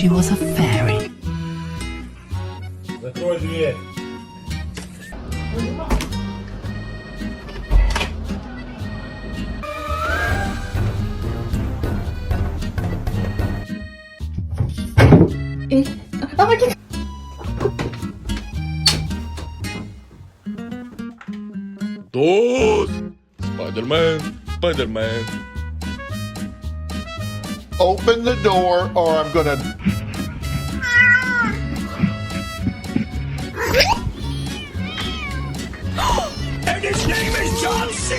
she was a fairy. Закрой дверь. Dos! Spider-Man! Spider-Man! Open the door or I'm gonna... And his name is John C.